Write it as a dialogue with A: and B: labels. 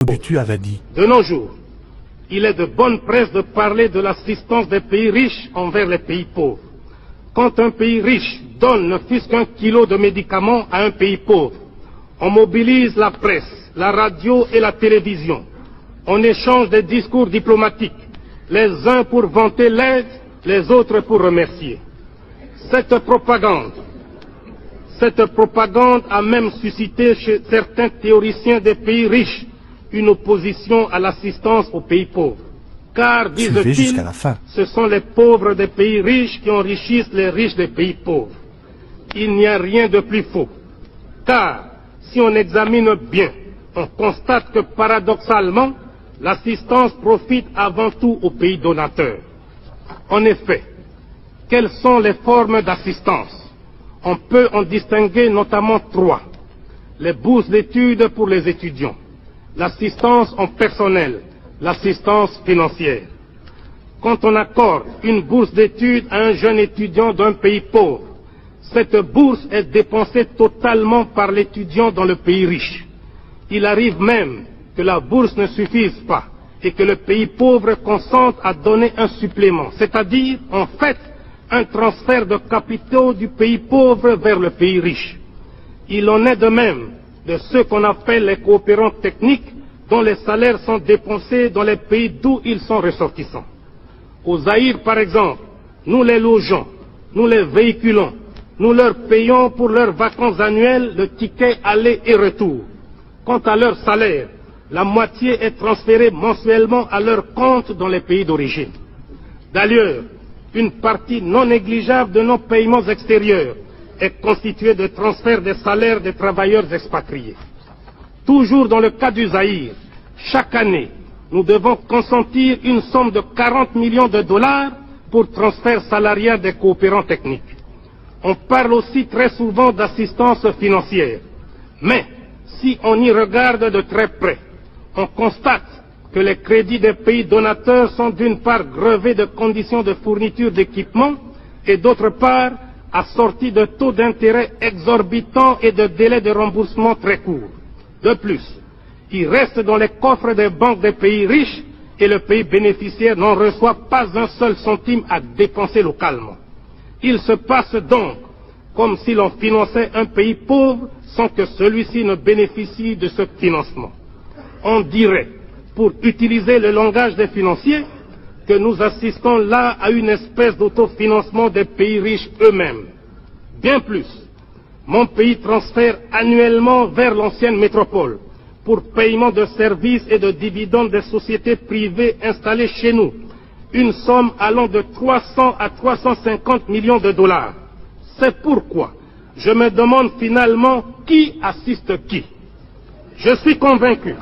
A: Mobutu avait dit.
B: De nos jours, il est de bonne presse de parler de l'assistance des pays riches envers les pays pauvres. Quand un pays riche donne ne fût-ce qu'un kilo de médicaments à un pays pauvre, on mobilise la presse, la radio et la télévision. On échange des discours diplomatiques, les uns pour vanter l'aide, les autres pour remercier. Cette propagande a même suscité chez certains théoriciens des pays riches une opposition à l'assistance aux pays pauvres. Car, disent-ils, ce sont les pauvres des pays riches qui enrichissent les riches des pays pauvres. Il n'y a rien de plus faux. Car, si on examine bien, on constate que paradoxalement, l'assistance profite avant tout aux pays donateurs. En effet, quelles sont les formes d'assistance? On peut en distinguer notamment trois. Les bourses d'études pour les étudiants, l'assistance en personnel, l'assistance financière. Quand on accorde une bourse d'études à un jeune étudiant d'un pays pauvre, cette bourse est dépensée totalement par l'étudiant dans le pays riche. Il arrive même que la bourse ne suffise pas et que le pays pauvre consente à donner un supplément, c'est-à-dire, en fait, un transfert de capitaux du pays pauvre vers le pays riche. Il en est de même de ceux qu'on appelle les coopérants techniques, dont les salaires sont dépensés dans les pays d'où ils sont ressortissants. Au Zaïre, par exemple, nous les logeons, nous les véhiculons, nous leur payons pour leurs vacances annuelles le ticket aller et retour. Quant à leur salaire, la moitié est transférée mensuellement à leur compte dans les pays d'origine. D'ailleurs, une partie non négligeable de nos paiements extérieurs est constituée de transferts des salaires des travailleurs expatriés. Toujours dans le cas du Zaïre, chaque année, nous devons consentir une somme de 40 millions de dollars pour transfert salarial des coopérants techniques. On parle aussi très souvent d'assistance financière. Mais, si on y regarde de très près, on constate que les crédits des pays donateurs sont d'une part grevés de conditions de fourniture d'équipements et d'autre part assortis de taux d'intérêt exorbitants et de délais de remboursement très courts. De plus, il reste dans les coffres des banques des pays riches et le pays bénéficiaire n'en reçoit pas un seul centime à dépenser localement. Il se passe donc comme si l'on finançait un pays pauvre sans que celui-ci ne bénéficie de ce financement. On dirait, pour utiliser le langage des financiers, que nous assistons là à une espèce d'autofinancement des pays riches eux-mêmes. Bien plus, mon pays transfère annuellement vers l'ancienne métropole, pour paiement de services et de dividendes des sociétés privées installées chez nous, une somme allant de 300 à 350 millions de dollars. C'est pourquoi je me demande finalement qui assiste qui. Je suis convaincu